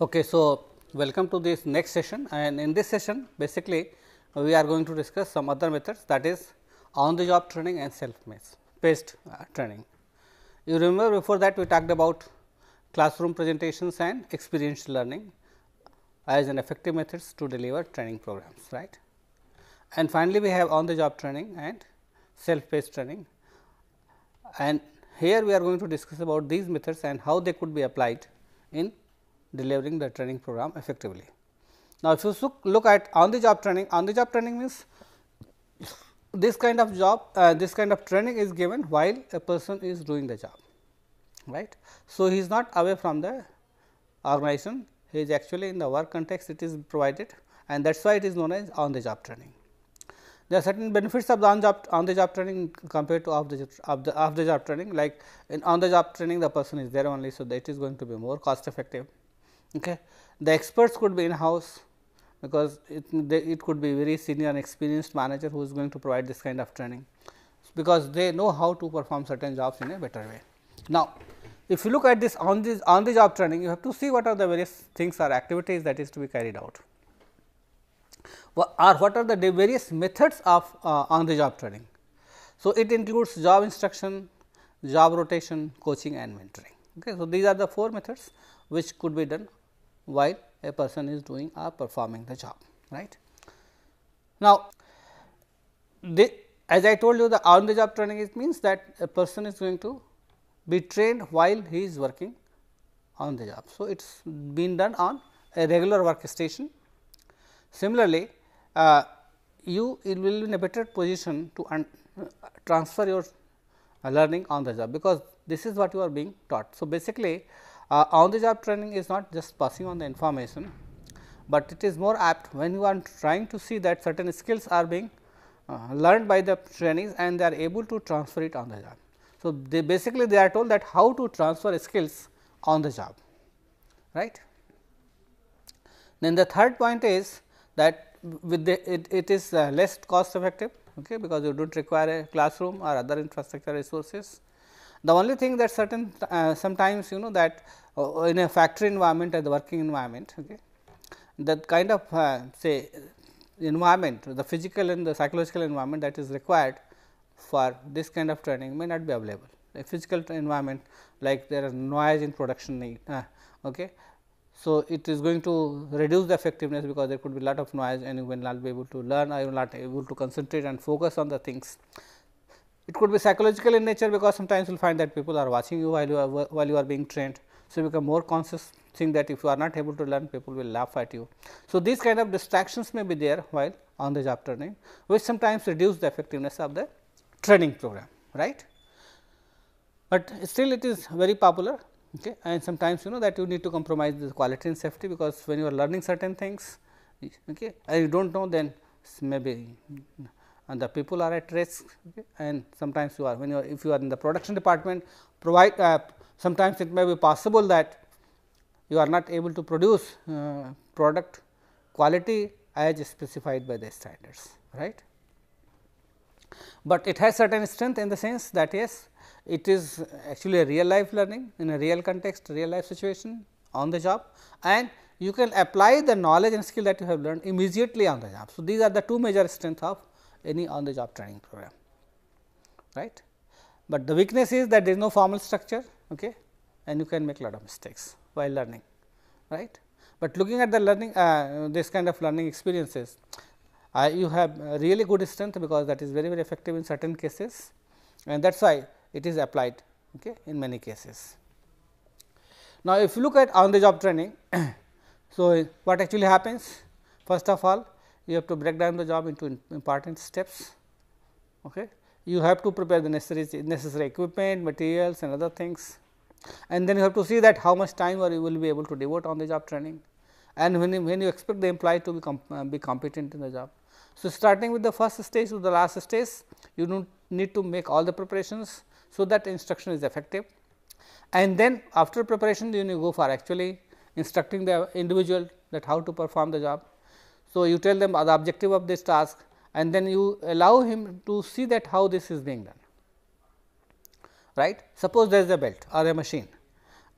Okay, so welcome to this next session, and in this session basically we are going to discuss some other methods, that is on the job training and self paced training. You remember before that we talked about classroom presentations and experiential learning as an effective methods to deliver training programs, right. And finally, we have on the job training and self paced training, and here we are going to discuss about these methods and how they could be applied in delivering the training program effectively. Now, if you look at on the job training means this kind of job, this kind of training is given while a person is doing the job, right. So, he is not away from the organization, he is actually in the work context, it is provided, and that is why it is known as on the job training. There are certain benefits of the on the job training compared to off the job training, like in on the job training the person is there only. So, that is going to be more cost effective. Okay. The experts could be in house, because it could be very senior and experienced manager who is going to provide this kind of training, because they know how to perform certain jobs in a better way. Now, if you look at this on the job training, you have to see what are the various things or activities that is to be carried out, or what are the various methods of on the job training. So, it includes job instruction, job rotation, coaching and mentoring. Okay. So, these are the 4 methods which could be done while a person is doing or performing the job, right. Now, as I told you, the on the job training, it means that a person is going to be trained while he is working on the job. So, it is been done on a regular workstation. Similarly, you will be in a better position to transfer your learning on the job, because this is what you are being taught. So, basically on the job training is not just passing on the information, but it is more apt when you are trying to see that certain skills are being learned by the trainees and they are able to transfer it on the job. So, they are told that how to transfer skills on the job, right. Then the third point is that with it is less cost effective, okay, because you do not require a classroom or other infrastructure resources. The only thing that sometimes you know that in a factory environment or the working environment, okay, that kind of say environment, the physical and the psychological environment that is required for this kind of training may not be available. A physical environment, like there is noise in production, okay. So, it is going to reduce the effectiveness, because there could be lot of noise and you will not be able to learn, or you will not be able to concentrate and focus on the things. It could be psychological in nature, because sometimes you will find that people are watching you while you are being trained. So, you become more conscious, think that if you are not able to learn, people will laugh at you. So, these kind of distractions may be there while on the job training, which sometimes reduce the effectiveness of the training program, right. But still it is very popular, okay, and sometimes you know that you need to compromise the quality and safety, because when you are learning certain things, okay, and you do not know, then maybe and the people are at risk, okay, and sometimes you are when you are, if you are in the production department, sometimes it may be possible that you are not able to produce product quality as specified by the standards, right. But it has certain strength in the sense that yes, it is actually a real life learning in a real context, real life situation on the job, and you can apply the knowledge and skill that you have learned immediately on the job. So, these are the 2 major strengths of any on the job training program, right. But the weakness is that there is no formal structure, okay, and you can make a lot of mistakes while learning, right. But looking at the learning this kind of learning experiences, you have really good strength, because that is very effective in certain cases, and that is why it is applied, okay, in many cases. Now, if you look at on the job training, so what actually happens? First of all, you have to break down the job into important steps. Okay. You have to prepare the necessary equipment, materials and other things, and then you have to see that how much time you will be able to devote on the job training, and when you expect the employee to be competent in the job. So, starting with the first stage to the last stage, you need to make all the preparations, so that instruction is effective, and then after preparation you go for actually instructing the individual that how to perform the job. So, you tell them the objective of this task, and then you allow him to see that how this is being done, right. Suppose there is a belt or a machine,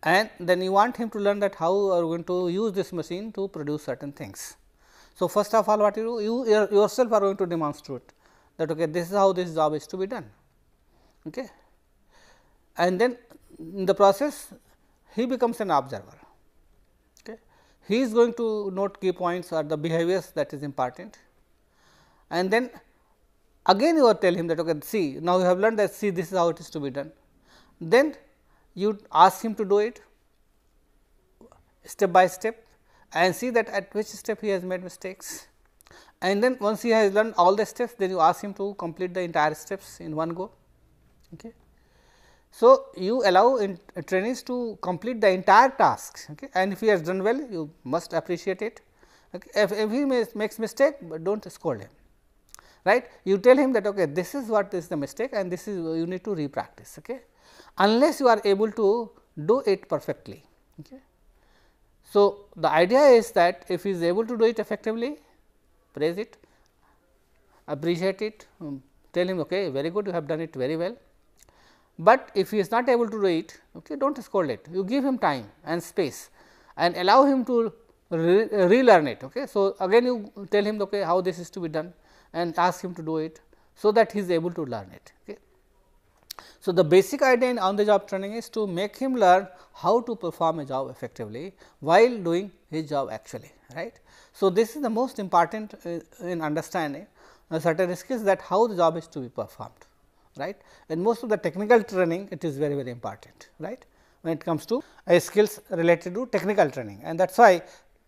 and then you want him to learn that how you are going to use this machine to produce certain things. So, first of all what you do, you yourself are going to demonstrate that okay, this is how this job is to be done. Okay. And then in the process he becomes an observer. Okay. He is going to note key points or the behaviors that is important, and then again you are tell him that okay, see now you have learned that see this is how it is to be done. Then you ask him to do it step by step and see that at which step he has made mistakes, and then once he has learned all the steps, then you ask him to complete the entire steps in one go. Okay. So, you allow trainees to complete the entire task, okay, and if he has done well, you must appreciate it. Okay. If he makes mistake, but do not scold him, right. You tell him that okay, this is what is the mistake and this is you need to re-practice, okay, unless you are able to do it perfectly. Okay. So, the idea is that if he is able to do it effectively, praise it, appreciate it, tell him okay, very good, you have done it very well. But if he is not able to do it, okay, do not scold it, you give him time and space and allow him to relearn it. Okay. So, again you tell him okay, how this is to be done and ask him to do it, so that he is able to learn it. Okay. So, the basic idea in on the job training is to make him learn how to perform a job effectively while doing his job actually, right. So, this is the most important in understanding certain skills, that how the job is to be performed, right. And most of the technical training, it is very important, right, when it comes to skills related to technical training, and that is why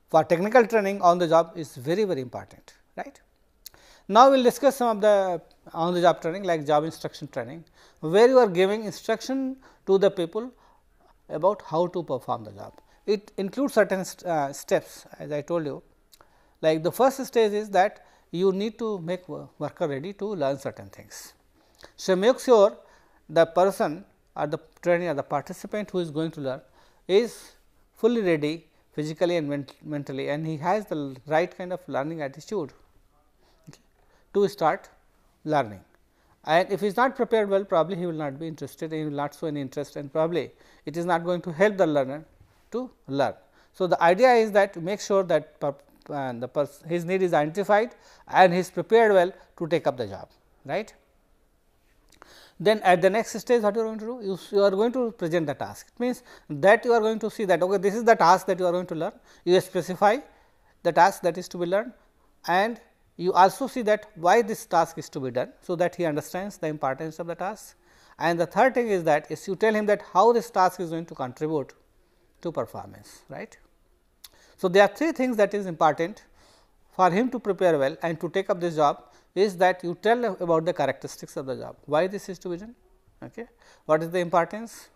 for technical training on the job is very important, right. Now, we will discuss some of the on the job training like job instruction training, where you are giving instruction to the people about how to perform the job. It includes certain steps, as I told you, like the first stage is that you need to make worker ready to learn certain things. So, make sure the person or the trainee or the participant who is going to learn is fully ready physically and mentally, and he has the right kind of learning attitude to start learning. And if he is not prepared well, probably he will not be interested, he will not show any interest, and probably it is not going to help the learner to learn. So, the idea is that to make sure that his need is identified and he is prepared well to take up the job, right. Then at the next stage what you are going to do? You are going to present the task. It means that you are going to see that okay, this is the task that you are going to learn. You specify the task that is to be learned, and you also see that why this task is to be done. So, that he understands the importance of the task. And the third thing is that is you tell him that how this task is going to contribute to performance, right. So, there are three things that is important for him to prepare well and to take up this job, is that you tell about the characteristics of the job, why this is to be done, okay, what is the importance,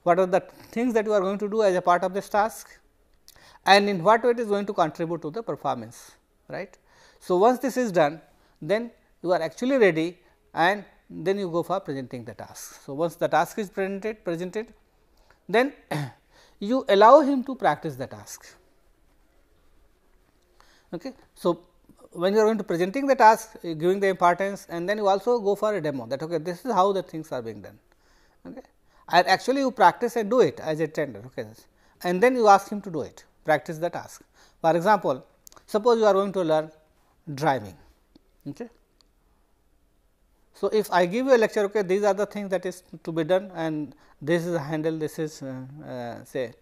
what are the things that you are going to do as a part of this task, and in what way it is going to contribute to the performance, right. So, once this is done, then you are actually ready, and then you go for presenting the task. So, once the task is presented, then you allow him to practice the task. Okay. So, when you are going to presenting the task, giving the importance, and then you also go for a demo that okay, this is how the things are being done, okay. And actually you practice and do it as a trainer, okay, and then you ask him to do it, practice the task. For example, suppose you are going to learn driving. Okay. So, if I give you a lecture, okay, these are the things that is to be done, and this is a handle, this is say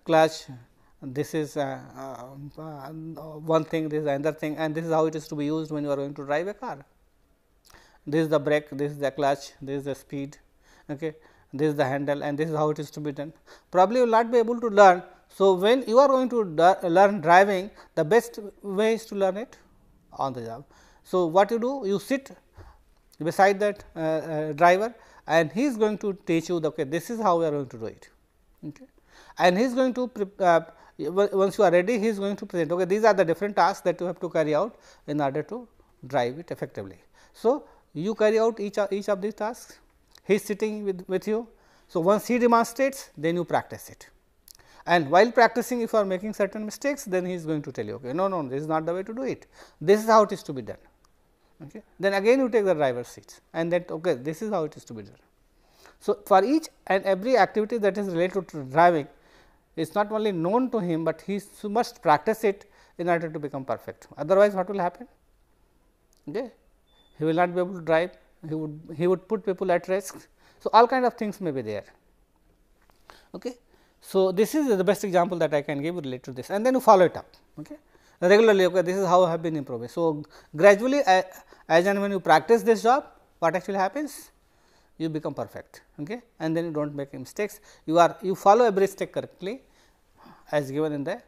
clutch, this is one thing, this is another thing, and this is how it is to be used when you are going to drive a car. This is the brake, this is the clutch, this is the speed, okay, this is the handle, and this is how it is to be done. Probably you will not be able to learn. So, when you are going to learn driving, the best way is to learn it on the job. So, what you do? You sit beside that driver, and he is going to teach you the okay, this is how we are going to do it, okay. And he is going to once you are ready, he is going to present okay, these are the different tasks that you have to carry out in order to drive it effectively. So, you carry out each of these tasks, he is sitting with you. So, once he demonstrates, then you practice it. And while practicing, if you are making certain mistakes, then he is going to tell you okay, no, this is not the way to do it, this is how it is to be done. Okay. Then again you take the driver's seat, and then okay, this is how it is to be done. So, for each and every activity that is related to driving, it is not only known to him, but he must practice it in order to become perfect. Otherwise, what will happen? Okay. He will not be able to drive, he would put people at risk. So, all kind of things may be there. Okay. So, this is the best example that I can give related to this, and then you follow it up. Okay. Regularly, okay, this is how I have been improving. So, gradually as and when you practice this job, what actually happens? You become perfect, okay, and then you do not make mistakes. You follow every step correctly as given in the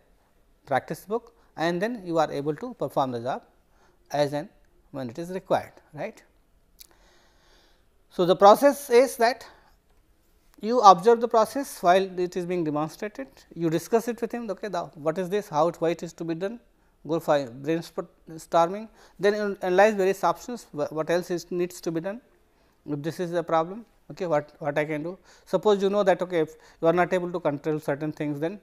practice book, and then you are able to perform the job as and when it is required, right. So, the process is that you observe the process while it is being demonstrated, you discuss it with him, okay, what is this, why it is to be done, go for brainstorming, then you analyze various options, what else needs to be done. If this is a problem, okay, what I can do. Suppose you know that, okay, if you are not able to control certain things, then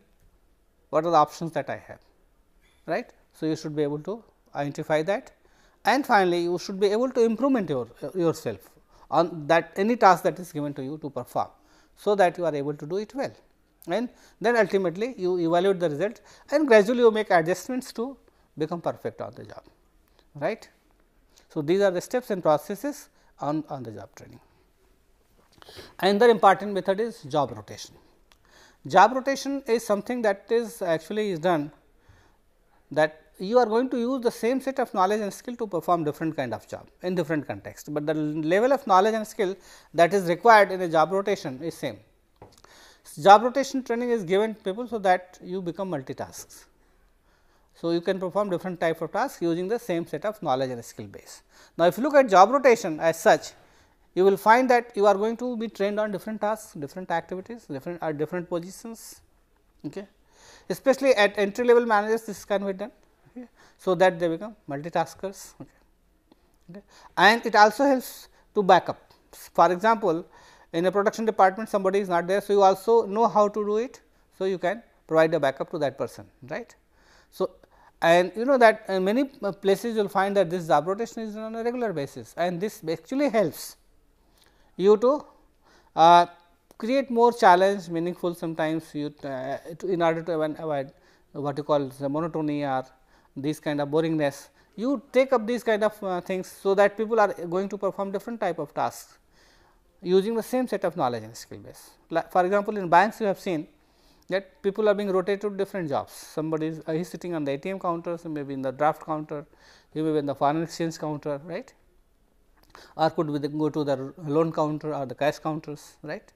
what are the options that I have, right. So, you should be able to identify that, and finally, you should be able to implement yourself on that any task that is given to you to perform. So, that you are able to do it well, and then ultimately you evaluate the result, and gradually you make adjustments to become perfect on the job, right. So, these are the steps and processes on the job training. Another important method is job rotation. Job rotation is something that is actually done that you are going to use the same set of knowledge and skill to perform different kind of job in different context, but the level of knowledge and skill that is required in a job rotation is same. Job rotation training is given to people so that you become multitasks. So, you can perform different type of tasks using the same set of knowledge and skill base. Now, if you look at job rotation as such, you will find that you are going to be trained on different tasks, different activities, different positions, okay. Especially at entry level managers, this can be done, okay, so that they become multitaskers, okay. And it also helps to back up. For example, in a production department somebody is not there, so you also know how to do it, so you can provide a backup to that person, right. So, and you know that in many places you will find that this job rotation is on a regular basis, and this actually helps you to create more challenge, meaningful sometimes you in order to avoid what you call the monotony or this kind of boringness. You take up these kind of things, so that people are going to perform different type of tasks using the same set of knowledge and skill base. Like for example, in banks you have seen that people are being rotated to different jobs. Somebody is sitting on the ATM counter, so maybe in the draft counter, he may be in the foreign exchange counter, right, or could be go to the loan counter or the cash counters, right.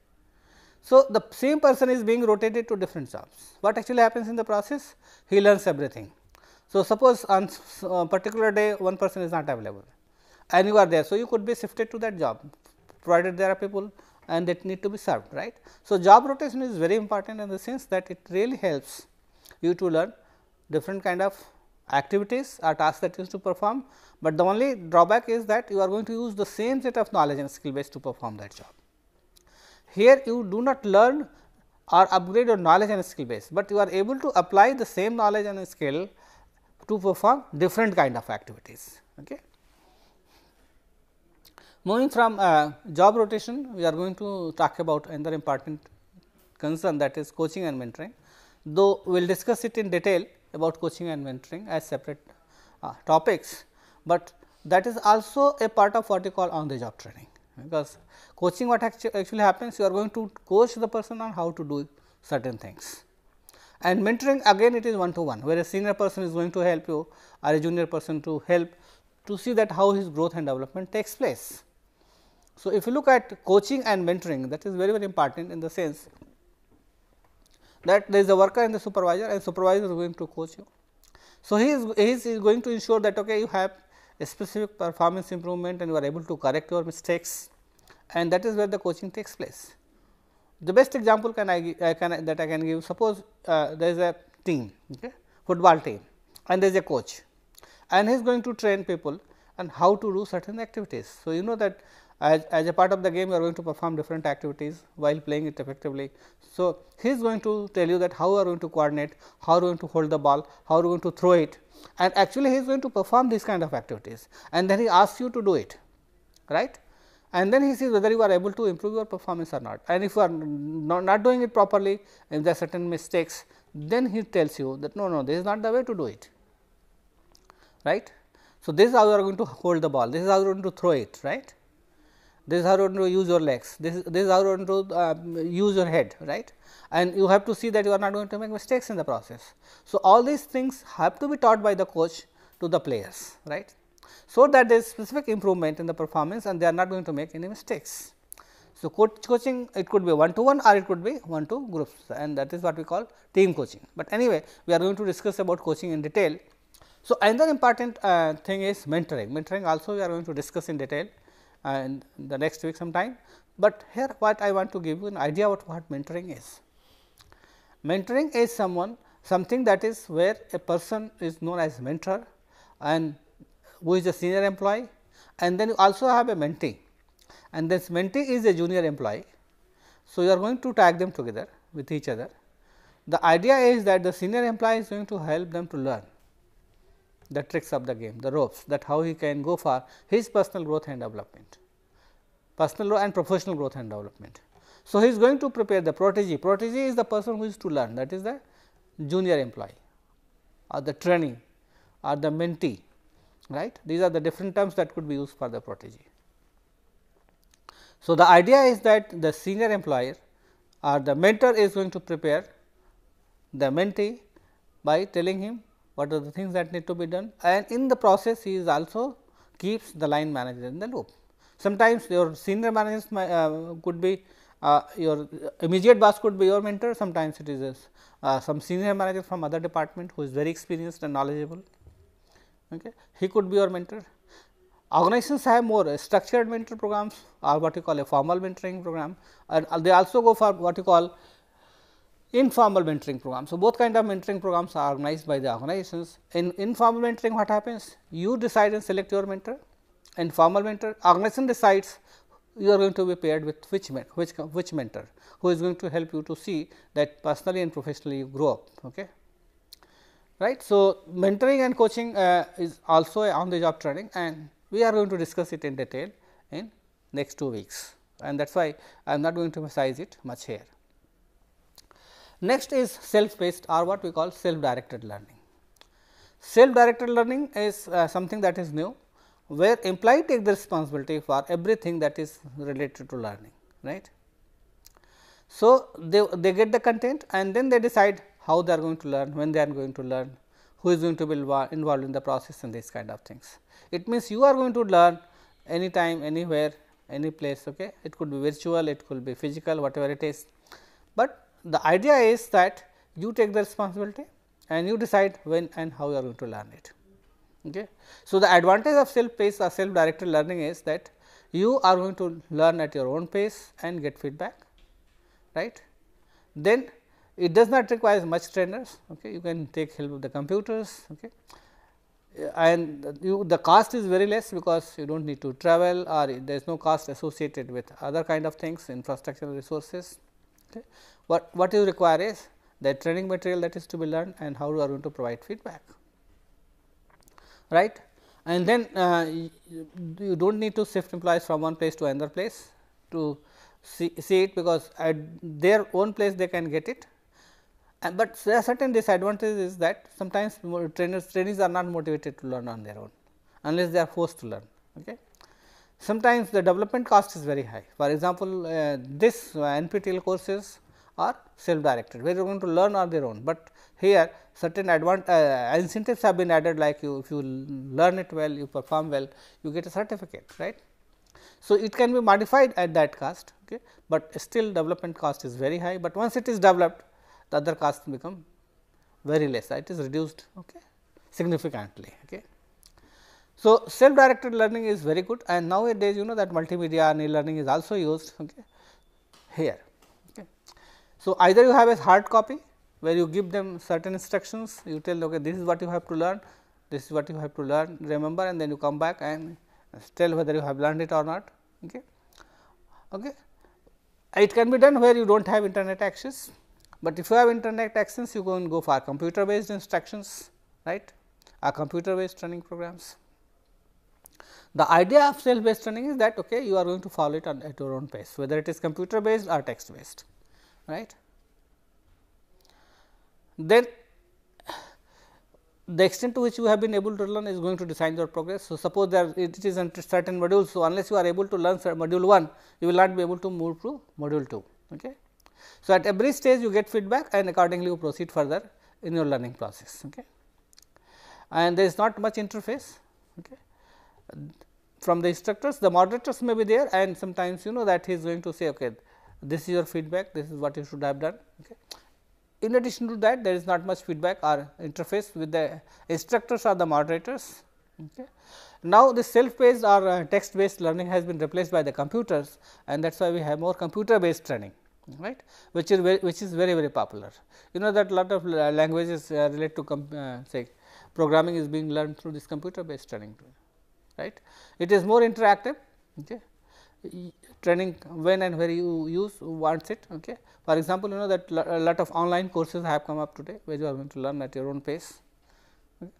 So, the same person is being rotated to different jobs. What actually happens in the process? He learns everything. So, suppose on a particular day one person is not available and you are there. So, you could be shifted to that job, provided there are people and that need to be served, right. So, job rotation is very important in the sense that it really helps you to learn different kind of activities or tasks that you have to perform, but the only drawback is that you are going to use the same set of knowledge and skill base to perform that job. Here you do not learn or upgrade your knowledge and skill base, but you are able to apply the same knowledge and skill to perform different kind of activities. Okay. Moving from job rotation, we are going to talk about another important concern, that is coaching and mentoring, though we will discuss it in detail about coaching and mentoring as separate topics, but that is also a part of what you call on the job training, because coaching what actually happens, you are going to coach the person on how to do certain things, and mentoring again it is one to one, where a senior person is going to help you or a junior person to help to see that how his growth and development takes place. So, if you look at coaching and mentoring, that is very important in the sense that there is a worker and the supervisor, and supervisor is going to coach you. So, he is going to ensure that okay, you have a specific performance improvement and you are able to correct your mistakes, and that is where the coaching takes place. The best example that I can give, suppose there is a team, okay, football team, and there is a coach, and he is going to train people and how to do certain activities. So, you know that as a part of the game you are going to perform different activities while playing it effectively. So, he is going to tell you that how you are going to coordinate, how you are going to hold the ball, how you are going to throw it, and actually he is going to perform these kind of activities, and then he asks you to do it, right. and then he sees whether you are able to improve your performance or not. And if you are not doing it properly, if there are certain mistakes, then he tells you that no, this is not the way to do it, right. So, this is how you are going to hold the ball, this is how you are going to throw it, right. This is how you are going to use your legs, this is how you are going to use your head, right, and you have to see that you are not going to make mistakes in the process. So, all these things have to be taught by the coach to the players, right. So, that there is specific improvement in the performance and they are not going to make any mistakes. So, coaching, it could be one to one or it could be one to groups, and that is what we call team coaching. But anyway, we are going to discuss about coaching in detail. So, another important thing is mentoring. Mentoring also we are going to discuss in detail in the next week sometime, but here what I want to give you an idea about what mentoring is. Mentoring is something that is where a person is known as mentor and who is a senior employee, and then you also have a mentee, and this mentee is a junior employee. So, you are going to tag them together with each other. The idea is that the senior employee is going to help them to learn the tricks of the game, the ropes, that how he can go for his personal growth and development, personal and professional growth and development. So, he is going to prepare the protege. Protege is the person who is to learn, that is the junior employee or the trainee or the mentee, right. These are the different terms that could be used for the protege. So, the idea is that the senior employer or the mentor is going to prepare the mentee by telling him what are the things that need to be done, and in the process he is also keeps the line manager in the loop. Sometimes your senior managers could be your immediate boss could be your mentor, sometimes it is some senior manager from other department who is very experienced and knowledgeable. Okay. He could be your mentor. Organizations have more structured mentor programs or what you call a formal mentoring program, and they also go for what you call informal mentoring program. So, both kind of mentoring programs are organized by the organizations. In informal mentoring, what happens? You decide and select your mentor, and formal mentor, organization decides you are going to be paired with which mentor, who is going to help you to see that personally and professionally you grow up. Okay. Right. So, mentoring and coaching is also a on the job training, and we are going to discuss it in detail in next 2 weeks, and that is why I am not going to emphasize it much here. Next is self paced or what we call self directed learning. Self directed learning is something that is new, where employee take the responsibility for everything that is related to learning, right. So, they get the content and then they decide how they are going to learn, when they are going to learn, who is going to be involved in the process and these kind of things. It means you are going to learn anytime, anywhere, any place. Okay. It could be virtual, it could be physical, whatever it is, but the idea is that you take the responsibility and you decide when and how you are going to learn it. Okay. So, the advantage of self paced or self directed learning is that you are going to learn at your own pace and get feedback, right. Then it does not require much trainers. Okay. You can take help of the computers. Okay. And the cost is very less because you do not need to travel or there is no cost associated with other kind of things, infrastructural resources. Okay. What you require is the training material that is to be learned and how you are going to provide feedback, right. And then you do not need to shift employees from one place to another place to see it, because at their own place they can get it. But there are certain disadvantages is that sometimes trainees are not motivated to learn on their own unless they are forced to learn. Okay. Sometimes the development cost is very high. For example, this NPTEL courses are self directed, where you are going to learn on their own, but here certain incentives have been added, like if you learn it well, you perform well, you get a certificate, right. So, it can be modified at that cost, okay, but still development cost is very high, but once it is developed, the other costs become very less, it is reduced, okay, significantly. Okay. So, self directed learning is very good, and nowadays you know that multimedia and e-learning is also used, okay, here. Okay. So, either you have a hard copy where you give them certain instructions, you tell okay, this is what you have to learn, this is what you have to learn, remember, and then you come back and tell whether you have learned it or not. Okay. Okay. It can be done where you do not have internet access, but if you have internet access, you can go for computer based instructions, right, or computer based training programs. The idea of self based learning is that okay, you are going to follow it at your own pace, whether it is computer based or text based, right. Then the extent to which you have been able to learn is going to decide your progress. So, suppose that it is in certain modules. So, unless you are able to learn module 1, you will not be able to move to module 2. Okay. So, at every stage you get feedback and accordingly you proceed further in your learning process. Okay. And there is not much interface okay. From the instructors. The moderators may be there, and sometimes you know that he is going to say okay, this is your feedback, this is what you should have done. Okay. In addition to that, there is not much feedback or interface with the instructors or the moderators. Okay. Now, this self based or text based learning has been replaced by the computers, and that is why we have more computer based training, right, which is very popular. You know that lot of languages related to say programming is being learned through this computer based training, right. It is more interactive. Okay. Training when and where you wants it. Okay. For example, you know that a lot of online courses have come up today, where you are going to learn at your own pace. Okay.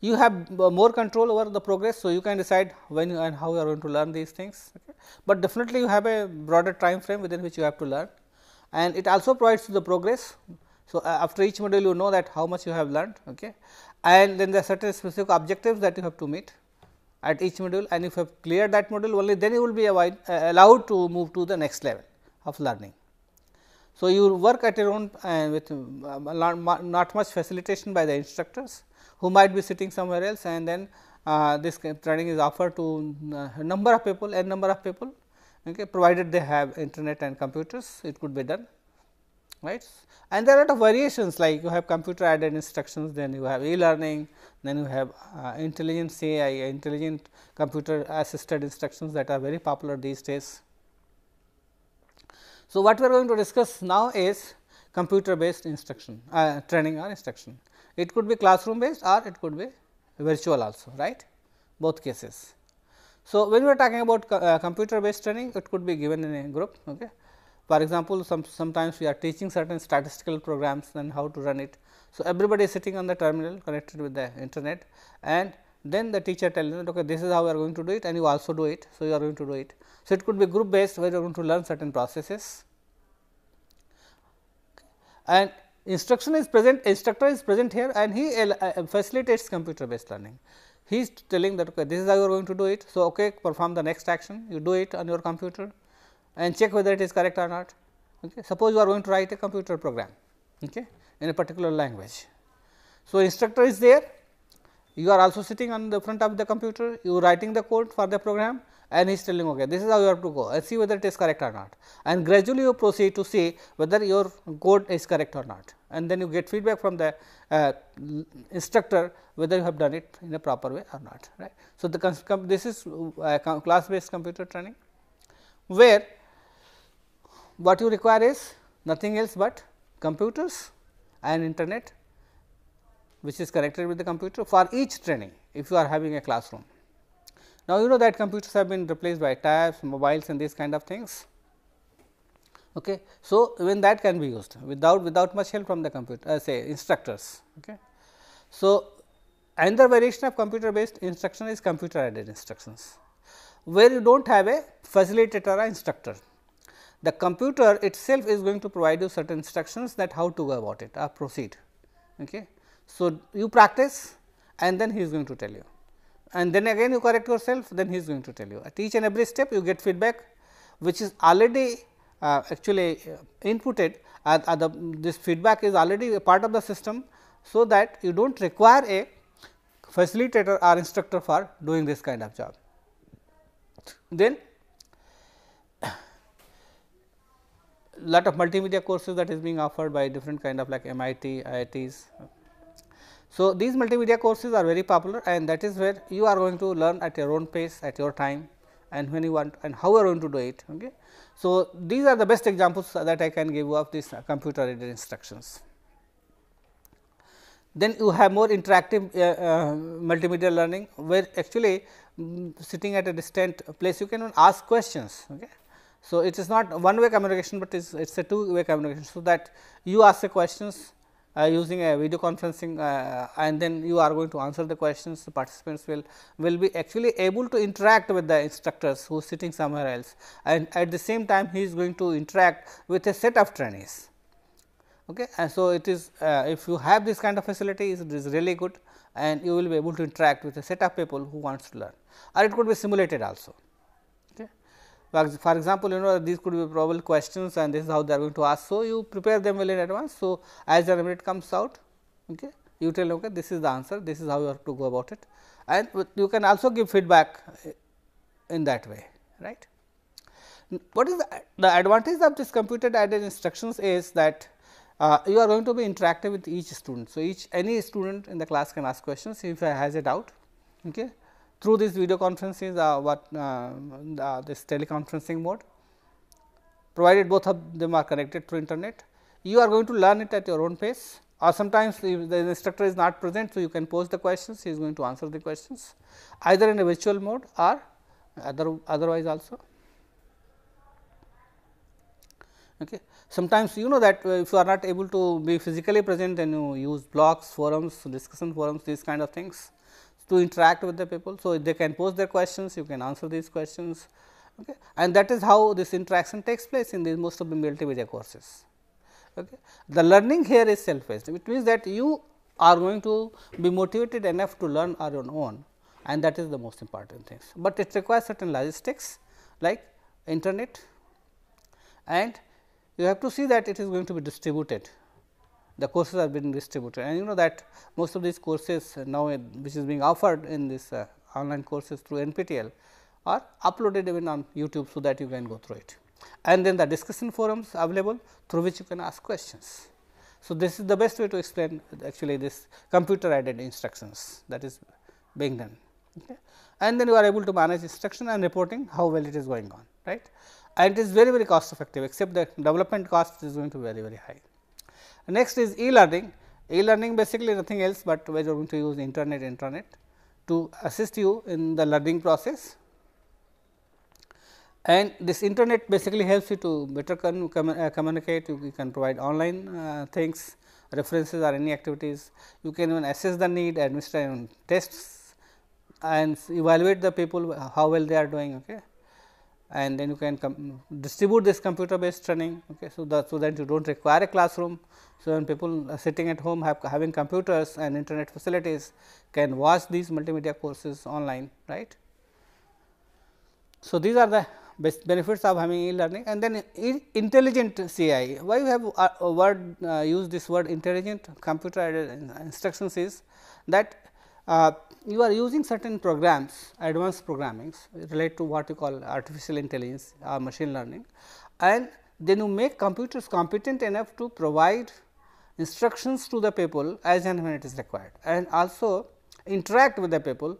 You have more control over the progress, so you can decide when and how you are going to learn these things. Okay. But definitely you have a broader time frame within which you have to learn, and it also provides the progress. So, after each module you know that how much you have learned, okay. And then there are certain specific objectives that you have to meet at each module, and if you have cleared that module, only then you will be allowed to move to the next level of learning. So, you work at your own with not much facilitation by the instructors, who might be sitting somewhere else, and then this training is offered to a number of people, n number of people, okay, provided they have internet and computers, it could be done, right. And there are a lot of variations, like you have computer aided instructions, then you have e-learning, then you have intelligent CAI, intelligent computer assisted instructions that are very popular these days. So, what we are going to discuss now is computer based instruction training or instruction. It could be classroom based or it could be virtual also, right, both cases. So, when we are talking about computer based training, it could be given in a group. Okay. For example, sometimes we are teaching certain statistical programs and how to run it. So, everybody is sitting on the terminal connected with the internet, and then the teacher tells you that okay, this is how we are going to do it, and you also do it. So, you are going to do it. So, it could be group based, where you are going to learn certain processes, and instructor is present here, and he facilitates computer based learning. He is telling that okay, this is how you are going to do it. So, okay, perform the next action, you do it on your computer and check whether it is correct or not. Okay. Suppose you are going to write a computer program, okay, in a particular language. So, instructor is there, you are also sitting on the front of the computer, you are writing the code for the program, and he is telling okay, this is how you have to go and see whether it is correct or not, and gradually you proceed to see whether your code is correct or not, and then you get feedback from the instructor whether you have done it in a proper way or not, right. So, this is class based computer training, where what you require is nothing else but computers and internet, which is connected with the computer for each training if you are having a classroom. Now, you know that computers have been replaced by tabs, mobiles and these kind of things. Okay. So, even that can be used without much help from the computer say instructors. Okay. So, another variation of computer based instruction is computer aided instructions, where you do not have a facilitator or instructor. The computer itself is going to provide you certain instructions that how to go about it or proceed. Okay. So, you practice and then he is going to tell you, and then again you correct yourself, then he is going to tell you. At each and every step you get feedback, which is already actually inputted, this feedback is already a part of the system. So, that you do not require a facilitator or instructor for doing this kind of job. Then lot of multimedia courses that is being offered by different kind of like MIT, IITs. So, these multimedia courses are very popular, and that is where you are going to learn at your own pace, at your time, and when you want and how you are going to do it. Okay. So, these are the best examples that I can give you of these computer aided instructions. Then you have more interactive multimedia learning, where actually sitting at a distant place you can ask questions. Okay. So, it is not one way communication, but it is a two way communication. So, that you ask the questions using a video conferencing and then you are going to answer the questions. The participants will be actually able to interact with the instructors who is sitting somewhere else, and at the same time he is going to interact with a set of trainees. Okay. And so, it is if you have this kind of facility, it is really good, and you will be able to interact with a set of people who wants to learn, or it could be simulated also. Okay. For example, these could be probable questions and this is how they are going to ask. So, you prepare them well in advance. So, as the minute comes out, okay, you tell okay, this is the answer, this is how you have to go about it, and you can also give feedback in that way, right. What is the advantage of this computer aided instructions is that you are going to be interactive with each student. So, any student in the class can ask questions if he has a doubt, okay, through this video conferences this teleconferencing mode, provided both of them are connected through internet. You are going to learn it at your own pace, or sometimes if the instructor is not present. So, you can pose the questions, he is going to answer the questions either in a virtual mode or otherwise also. Okay. Sometimes that if you are not able to be physically present, then you use blogs, forums, discussion forums, these kind of things to interact with the people. So, they can pose their questions, you can answer these questions, okay. And that is how this interaction takes place in these most of the multimedia courses. Okay. The learning here is self-paced, which means that you are going to be motivated enough to learn on your own, and that is the most important things. But it requires certain logistics like internet, and you have to see that it is going to be distributed. The courses are being distributed, and that most of these courses now which is being offered in this online courses through NPTEL are uploaded even on YouTube, so that you can go through it. And then the discussion forums available through which you can ask questions. So, this is the best way to explain actually this computer aided instructions that is being done. Okay. And then you are able to manage instruction and reporting how well it is going on, right. And it is very cost effective, except the development cost is going to be very high. Next is e-learning. E-learning basically nothing else, but where you are going to use internet to assist you in the learning process, and this internet basically helps you to better communicate. You can provide online things, references or any activities. You can even assess the need, administer tests and evaluate the people how well they are doing, okay. And then you can distribute this computer based training, okay. So, that you do not require a classroom. So, when people are sitting at home having computers and internet facilities can watch these multimedia courses online, right. So, these are the best benefits of having e-learning. And then intelligent CI. Why we have use this word intelligent computer aided instructions is that you are using certain programs, advanced programmings relate to what you call artificial intelligence or machine learning, and then you make computers competent enough to provide instructions to the people as and when it is required, and also interact with the people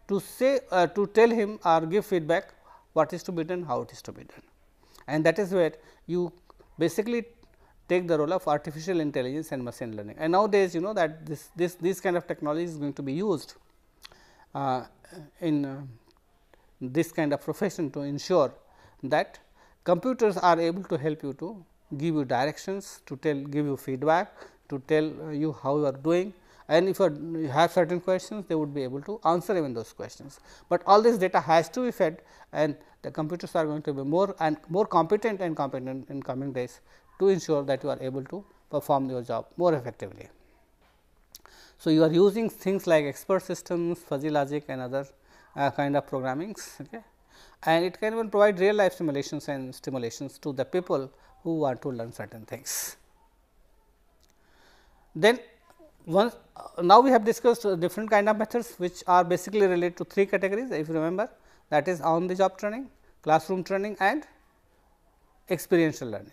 to say to tell him or give feedback what is to be done, how it is to be done. And that is where you basically take the role of artificial intelligence and machine learning. And nowadays, that this kind of technology is going to be used in this kind of profession to ensure that computers are able to help you to give you directions, to give you feedback, to tell you how you are doing, and if you have certain questions, they would be able to answer even those questions. But all this data has to be fed, and the computers are going to be more competent and competent in coming days to ensure that you are able to perform your job more effectively. So, you are using things like expert systems, fuzzy logic and other kind of programmings, okay. And it can even provide real life simulations and stimulations to the people who want to learn certain things. Then now we have discussed different kind of methods which are basically related to three categories, if you remember, that is on the job training, classroom training and experiential learning.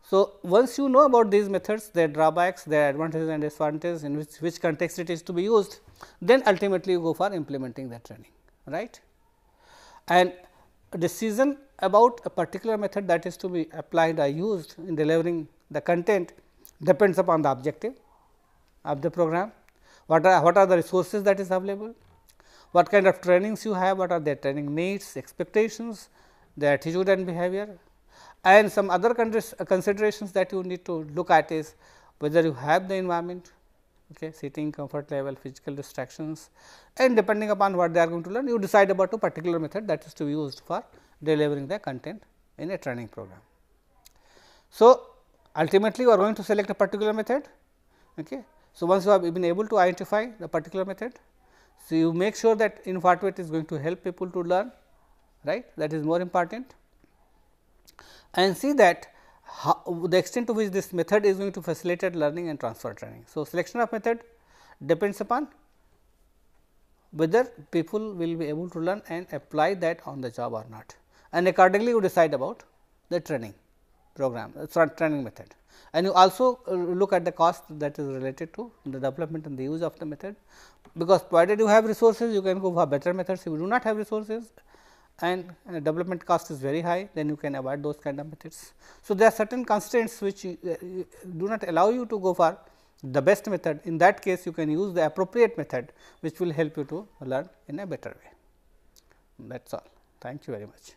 So, once you know about these methods, their drawbacks, their advantages and disadvantages, in which context it is to be used, then ultimately you go for implementing that training, right. And a decision about a particular method that is to be applied or used in delivering the content depends upon the objective of the program, what are the resources that is available, what kind of trainings you have, what are their training needs, expectations, their attitude and behavior. And some other considerations that you need to look at is whether you have the environment, okay, seating, comfort level, physical distractions, and depending upon what they are going to learn, you decide about a particular method that is to be used for delivering the content in a training program. So, ultimately you are going to select a particular method. Okay. So, once you have been able to identify the particular method, so you make sure that in what way it is going to help people to learn, right, that is more important, and see that how, the extent to which this method is going to facilitate learning and transfer training. So, selection of method depends upon whether people will be able to learn and apply that on the job or not, and accordingly you decide about the training program, training method. And you also look at the cost that is related to the development and the use of the method, because provided you have resources, you can go for better methods. If you do not have resources and development cost is very high, then you can avoid those kind of methods. So, there are certain constraints which do not allow you to go for the best method. In that case, you can use the appropriate method, which will help you to learn in a better way. That is all. Thank you very much.